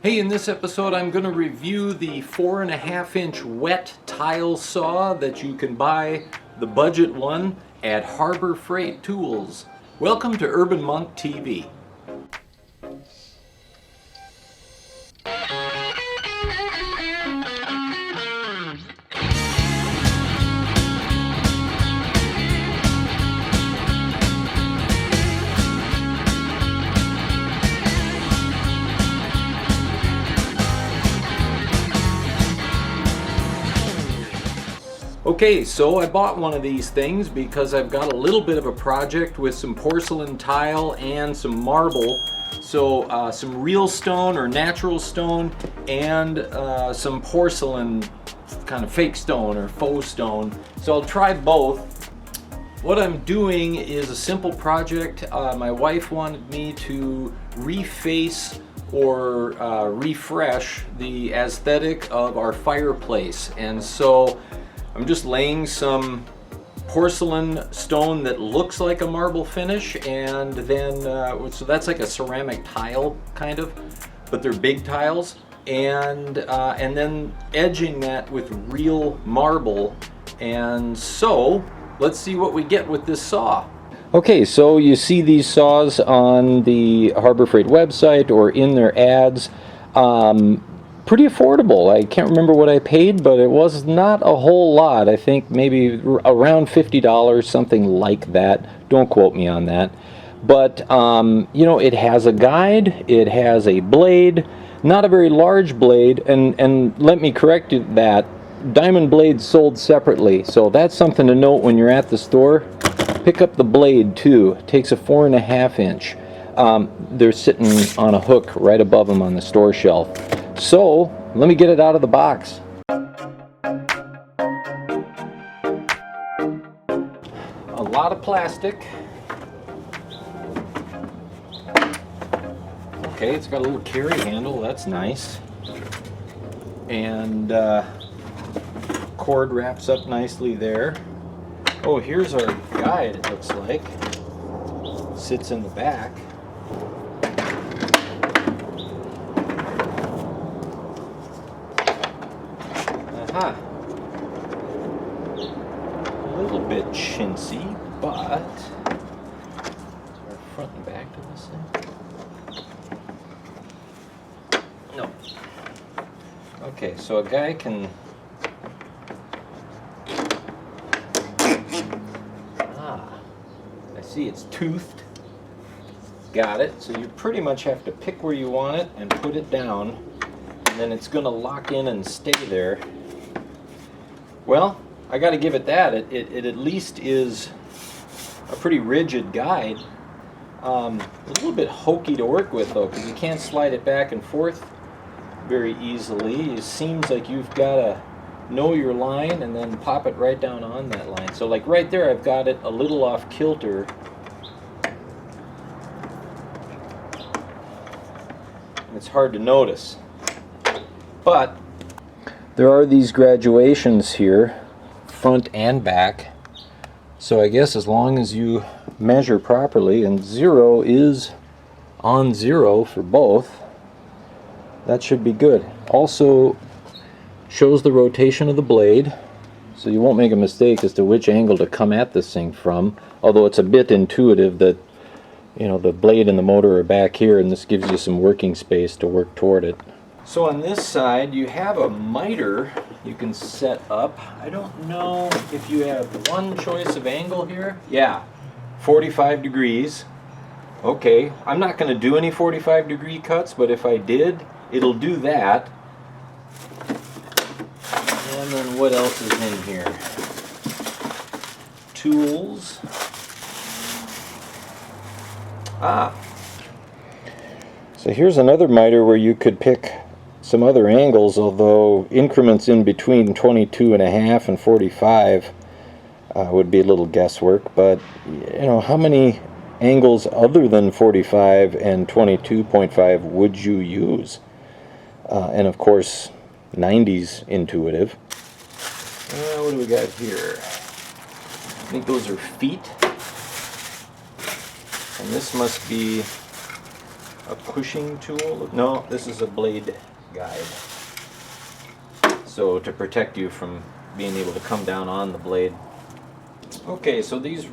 Hey, in this episode I'm going to review the 4.5-inch wet tile saw that you can buy, the budget one, at Harbor Freight Tools. Welcome to Urban Monk TV. Okay, so I bought one of these things because I've got a little bit of a project with some porcelain tile and some marble. So some real stone or natural stone and some porcelain, kind of fake stone or faux stone. So I'll try both. What I'm doing is a simple project. My wife wanted me to reface or refresh the aesthetic of our fireplace, and so I'm just laying some porcelain stone that looks like a marble finish, and then so that's like a ceramic tile kind of, but they're big tiles, and then edging that with real marble. And so let's see what we get with this saw. Okay, so you see these saws on the Harbor Freight website or in their ads. Pretty affordable. I can't remember what I paid, but it was not a whole lot. I think maybe around $50, something like that. Don't quote me on that. But, you know, it has a guide, it has a blade, not a very large blade, and let me correct that. Diamond blades sold separately, so that's something to note when you're at the store. Pick up the blade too. It takes a 4.5-inch. They're sitting on a hook right above them on the store shelf. So let me get it out of the box. A lot of plastic. Okay, it's got a little carry handle, that's nice. And cord wraps up nicely there. Oh, here's our guide, it looks like. Sits in the back. Aha. A little bit chintzy, but is there a front and back to this thing? No. Okay, so a guy can I see it's toothed. Got it. So you pretty much have to pick where you want it and put it down, and then it's going to lock in and stay there. Well, I got to give it that. It at least is a pretty rigid guide. A little bit hokey to work with though, because you can't slide it back and forth very easily. It seems like you've got to know your line and then pop it right down on that line. So like right there, I've got it a little off kilter. It's hard to notice, but there are these graduations here, front and back. So I guess as long as you measure properly, and 0 is on 0 for both, that should be good. Also shows the rotation of the blade, so you won't make a mistake as to which angle to come at this thing from, although it's a bit intuitive that, you know, the blade and the motor are back here, and this gives you some working space to work toward it. So on this side you have a miter you can set up. I don't know if you have one choice of angle here. Yeah, 45 degrees. Okay, I'm not going to do any 45-degree cuts, but if I did, it'll do that. And then what else is in here? Tools. So here's another miter where you could pick some other angles, although increments in between 22.5 and 45 would be a little guesswork. But you know, how many angles other than 45 and 22.5 would you use? And of course 90's intuitive. What do we got here? I think those are feet. And this must be a pushing tool. No, this is a blade guide. So to protect you from being able to come down on the blade. Okay, so these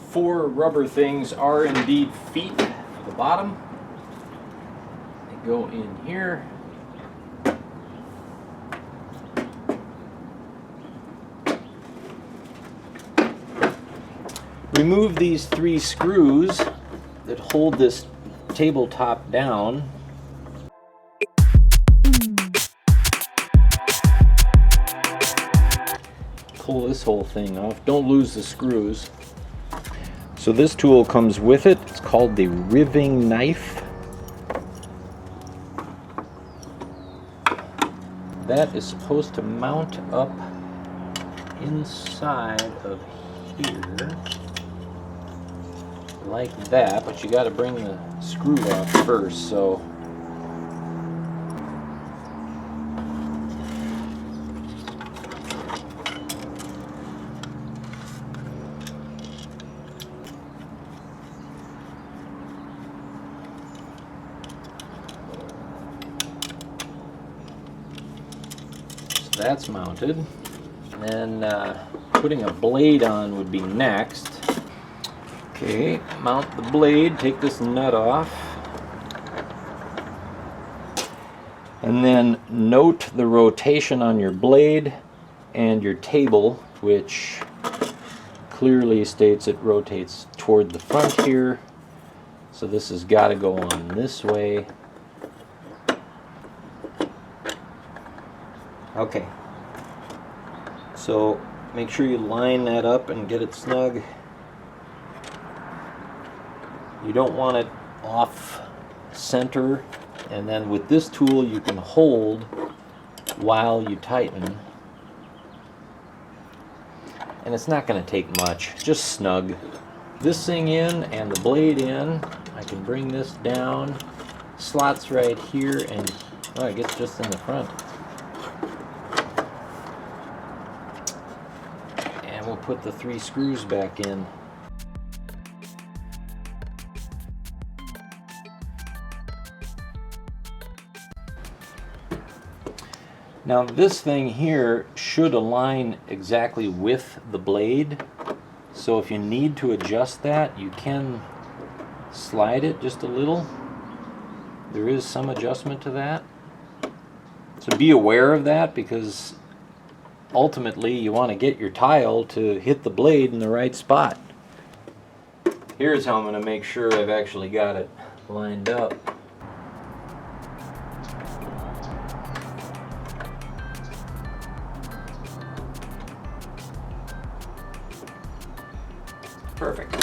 4 rubber things are indeed feet for the bottom. They go in here. Remove these 3 screws that hold this tabletop down. Pull this whole thing off. Don't lose the screws. So this tool comes with it. It's called the riving knife. That is supposed to mount up inside of here like that, but you got to bring the screw off first. So that's mounted. And then putting a blade on would be next. Okay, mount the blade, take this nut off. And then note the rotation on your blade and your table, which clearly states it rotates toward the front here. So this has got to go on this way. Okay, so make sure you line that up and get it snug. You don't want it off center, and then with this tool you can hold while you tighten. And it's not going to take much, just snug. This thing in and the blade in, I can bring this down, slots right here, and oh, it gets just in the front. And we'll put the 3 screws back in. Now this thing here should align exactly with the blade, so if you need to adjust that, you can slide it just a little. There is some adjustment to that. So be aware of that, because ultimately you want to get your tile to hit the blade in the right spot. Here's how I'm going to make sure I've actually got it lined up. Perfect.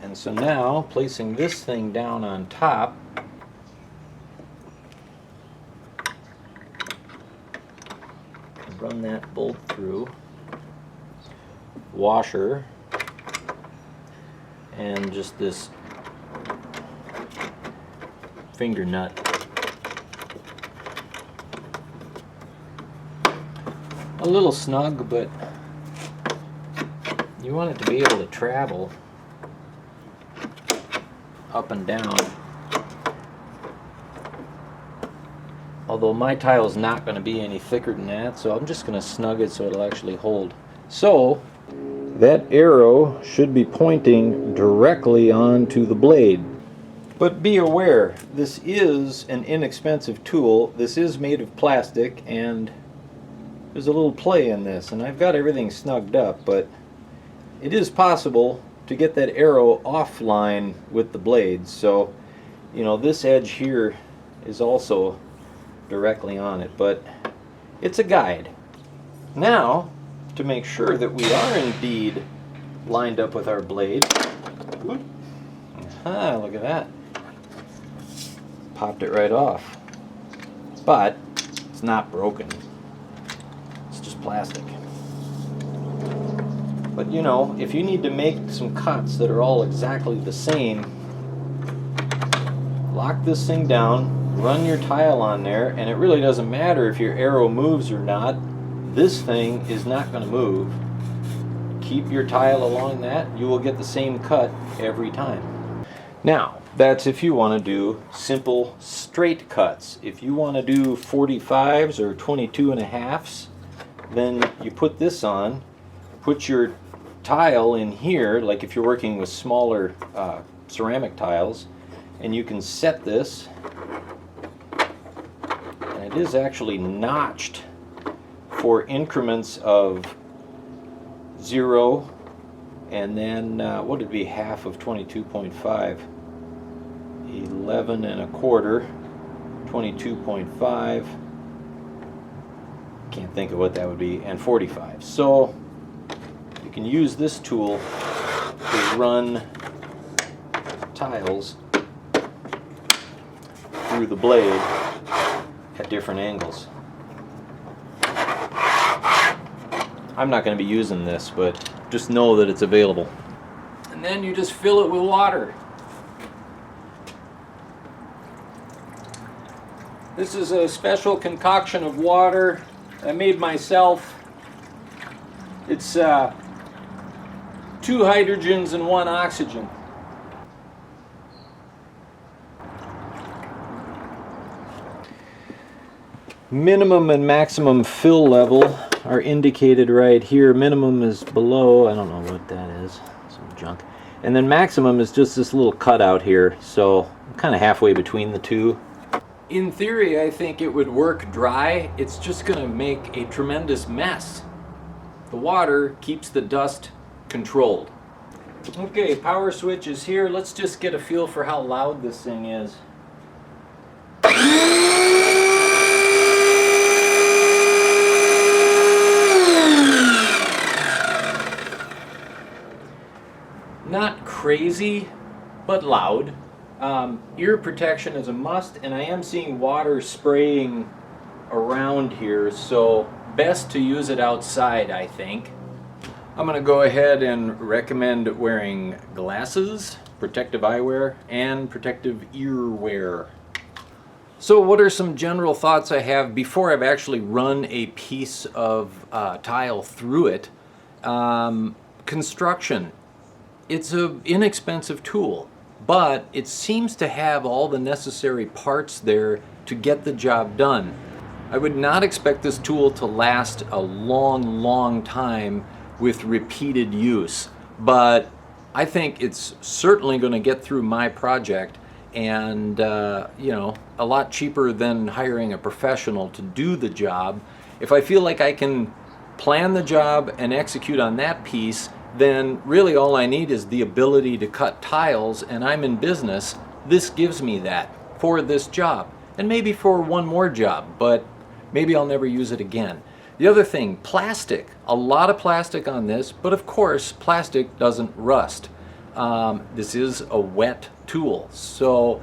And so now, placing this thing down on top, run that bolt through, washer, and just this finger nut. A little snug, but you want it to be able to travel up and down. Although my tile is not going to be any thicker than that, so I'm just going to snug it so it'll actually hold. So that arrow should be pointing directly onto the blade. But be aware, this is an inexpensive tool. This is made of plastic, and there's a little play in this, and I've got everything snugged up, but it is possible to get that arrow offline with the blades. So, you know, this edge here is also directly on it, but it's a guide. Now, to make sure that we are indeed lined up with our blade, aha, look at that. Popped it right off. But it's not broken. It's just plastic. But you know, if you need to make some cuts that are all exactly the same, lock this thing down, run your tile on there, and it really doesn't matter if your arrow moves or not. This thing is not going to move. Keep your tile along that, you will get the same cut every time. Now, That's if you want to do simple straight cuts. If you want to do 45s or 22.5s, then you put this on, put your tile in here, like if you're working with smaller ceramic tiles, and you can set this, and it is actually notched for increments of 0, and then what would be half of 22.5? 11.25, 22.5, can't think of what that would be, and 45. So you can use this tool to run tiles through the blade at different angles. I'm not going to be using this, but just know that it's available. And then you just fill it with water. This is a special concoction of water I made myself. It's 2 hydrogens and 1 oxygen. Minimum and maximum fill level are indicated right here. Minimum is below, I don't know what that is, some junk. And then maximum is just this little cutout here, so I'm kind of halfway between the two. In theory, I think it would work dry. It's just going to make a tremendous mess. The water keeps the dust controlled. Okay, power switch is here. Let's just get a feel for how loud this thing is. Not crazy, but loud. Ear protection is a must, and I am seeing water spraying around here, so best to use it outside, I think. I'm going to go ahead and recommend wearing glasses, protective eyewear, and protective ear wear. So what are some general thoughts I have before I've actually run a piece of tile through it? Construction. It's an inexpensive tool, but it seems to have all the necessary parts there to get the job done. I would not expect this tool to last a long time with repeated use, but I think it's certainly going to get through my project, and you know, a lot cheaper than hiring a professional to do the job. If I feel like I can plan the job and execute on that piece, then really all I need is the ability to cut tiles, and I'm in business. This gives me that for this job, and maybe for one more job, but maybe I'll never use it again. The other thing, plastic. A lot of plastic on this, but of course plastic doesn't rust. This is a wet tool, so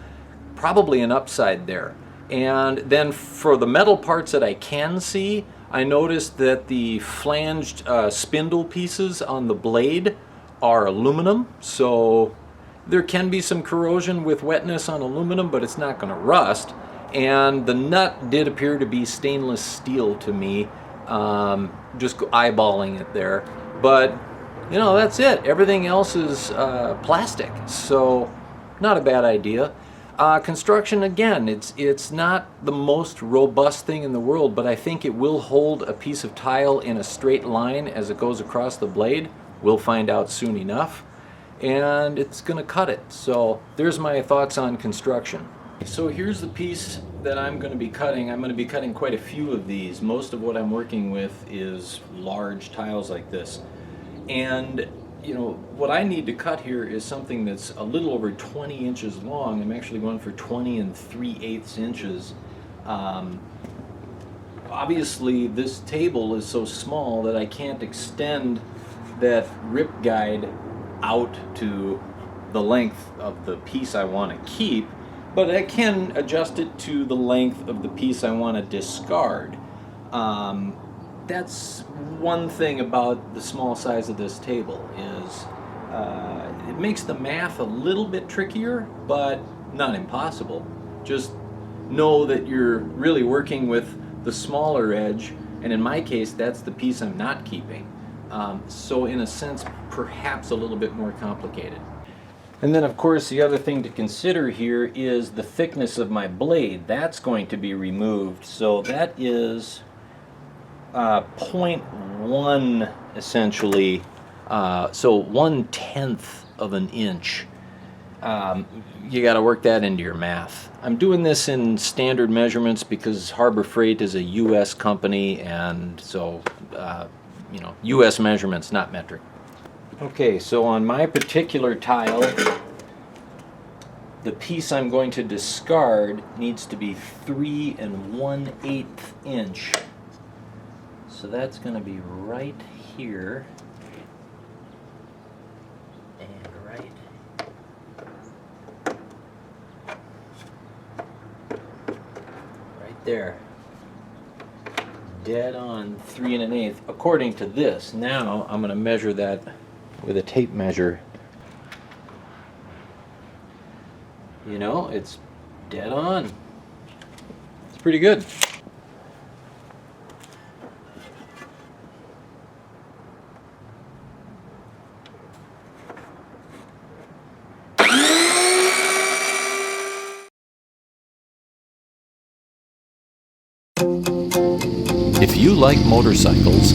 probably an upside there. And then for the metal parts that I can see, I noticed that the flanged spindle pieces on the blade are aluminum, so there can be some corrosion with wetness on aluminum, but it's not going to rust. And the nut did appear to be stainless steel to me, just eyeballing it there. But, you know, that's it. Everything else is plastic, so not a bad idea. Construction, again, it's not the most robust thing in the world, but I think it will hold a piece of tile in a straight line as it goes across the blade. We'll find out soon enough. And it's going to cut it. So there's my thoughts on construction. So here's the piece that I'm going to be cutting. I'm going to be cutting quite a few of these. Most of what I'm working with is large tiles like this. And you know, what I need to cut here is something that's a little over 20 inches long. I'm actually going for 20 3/8 inches. Obviously, this table is so small that I can't extend that rip guide out to the length of the piece I want to keep, but I can adjust it to the length of the piece I want to discard. That's one thing about the small size of this table is it makes the math a little bit trickier, but not impossible. Just know that you're really working with the smaller edge, and in my case that's the piece I'm not keeping. So in a sense, perhaps a little bit more complicated. And then of course the other thing to consider here is the thickness of my blade. That's going to be removed. So that is zero .1 essentially, so 1/10 of an inch. You got to work that into your math. I'm doing this in standard measurements because Harbor Freight is a U.S. company, and so you know, U.S. measurements, not metric. Okay, so on my particular tile, the piece I'm going to discard needs to be 3 1/8 inch. So that's going to be right here and right there. Dead on 3 1/8 according to this. Now I'm going to measure that with a tape measure. You know, it's dead on. It's pretty good. If you like motorcycles,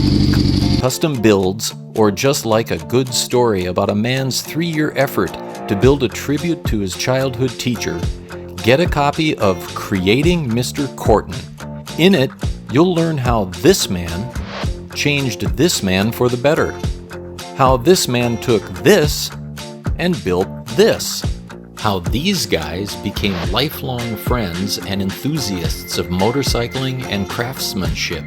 custom builds, or just like a good story about a man's 3-year effort to build a tribute to his childhood teacher, get a copy of Creating Mr. Corton. In it, you'll learn how this man changed this man for the better. How this man took this and built this. How these guys became lifelong friends and enthusiasts of motorcycling and craftsmanship,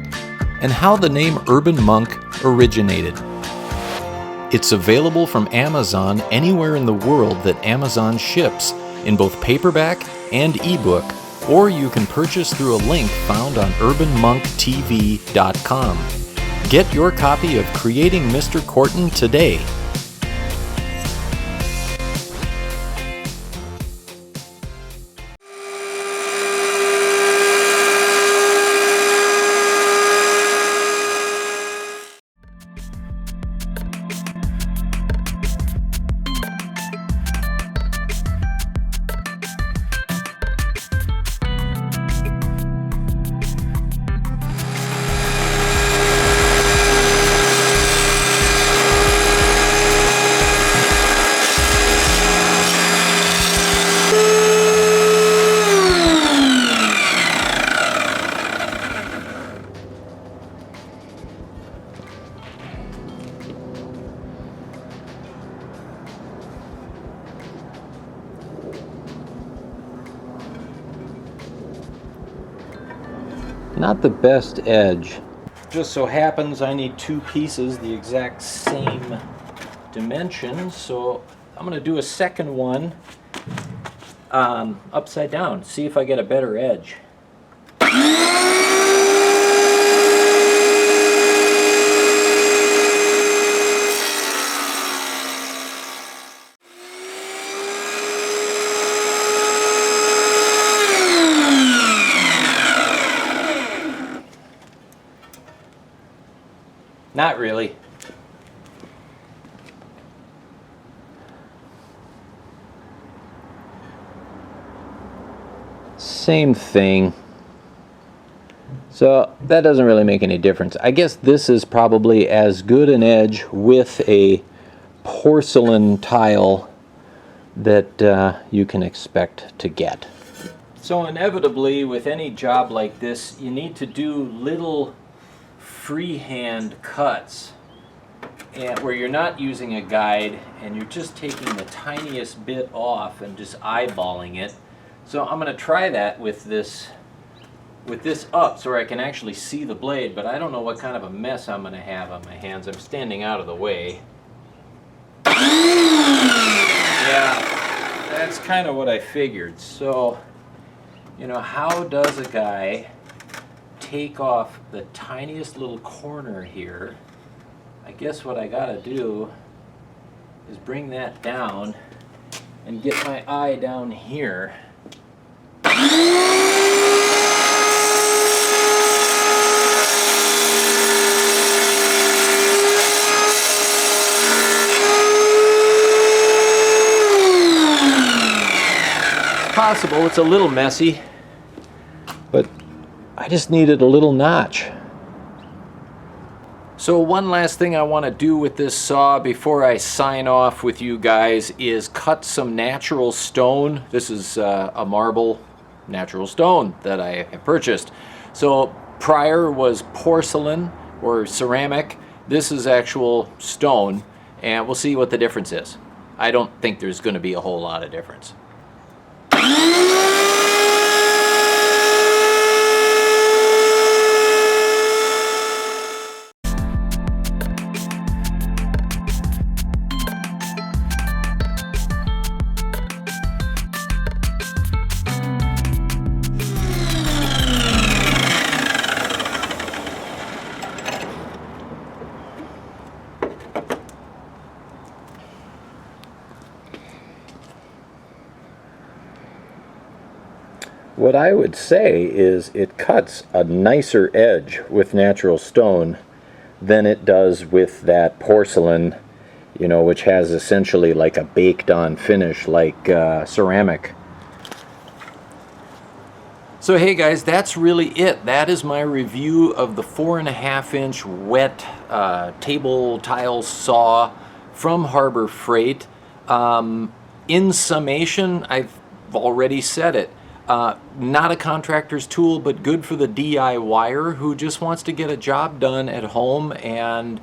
and how the name Urban Monk originated. It's available from Amazon anywhere in the world that Amazon ships, in both paperback and ebook, or you can purchase through a link found on urbanmonktv.com. Get your copy of Creating Mr. Corton today. Not the best edge. Just so happens I need 2 pieces the exact same dimension, so I'm going to do a second one upside down, see if I get a better edge. Not really. Same thing. So that doesn't really make any difference. I guess this is probably as good an edge with a porcelain tile that you can expect to get. So inevitably with any job like this, you need to do little freehand cuts, and where you're not using a guide and you're just taking the tiniest bit off and just eyeballing it. So I'm going to try that with this up so I can actually see the blade, but I don't know what kind of a mess I'm going to have on my hands. I'm standing out of the way. Yeah, that's kind of what I figured. So, you know, how does a guy take off the tiniest little corner here? I guess what I gotta do is bring that down and get my eye down here. possible. It's a little messy, but I just needed a little notch. So one last thing I want to do with this saw before I sign off with you guys is cut some natural stone. This is a marble natural stone that I have purchased. So prior was porcelain or ceramic. This is actual stone, and we'll see what the difference is. I don't think there's going to be a whole lot of difference. What I would say is it cuts a nicer edge with natural stone than it does with that porcelain, you know, which has essentially like a baked on finish like ceramic. So hey guys, that's really it. That is my review of the 4.5-inch wet table tile saw from Harbor Freight. In summation, I've already said it. Not a contractor's tool, but good for the DIYer who just wants to get a job done at home, and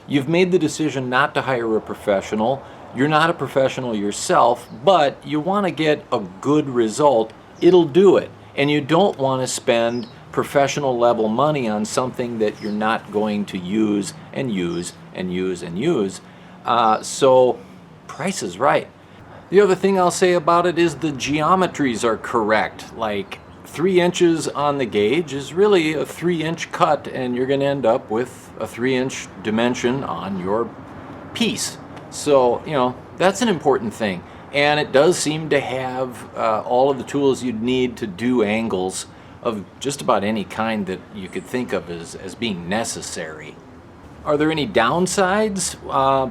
you've made the decision not to hire a professional. You're not a professional yourself, but you want to get a good result. It'll do it. And you don't want to spend professional level money on something that you're not going to use and use and use and use. So price is right. The other thing I'll say about it is the geometries are correct. Like 3 inches on the gauge is really a 3-inch cut, and you're going to end up with a 3-inch dimension on your piece. So, you know, that's an important thing. And it does seem to have all of the tools you'd need to do angles of just about any kind that you could think of as being necessary. Are there any downsides?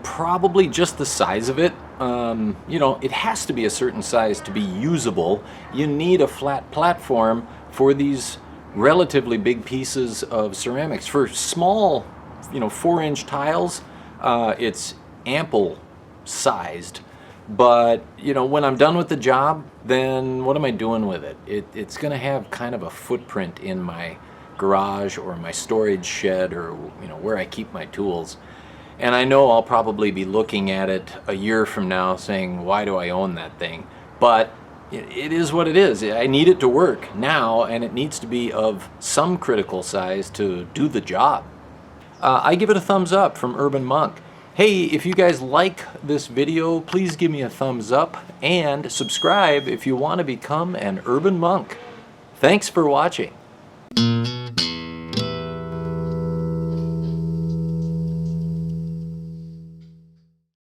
Probably just the size of it. You know, it has to be a certain size to be usable. You need a flat platform for these relatively big pieces of ceramics. For small, you know, 4-inch tiles, it's ample sized. But, you know, when I'm done with the job, then what am I doing with it? It's going to have kind of a footprint in my garage or my storage shed, or, you know, where I keep my tools. And I know I'll probably be looking at it a year from now saying, why do I own that thing? But it is what it is. I need it to work now, and it needs to be of some critical size to do the job. I give it a thumbs up from Urban Monk. Hey, if you guys like this video, please give me a thumbs up and subscribe if you want to become an Urban Monk. Thanks for watching.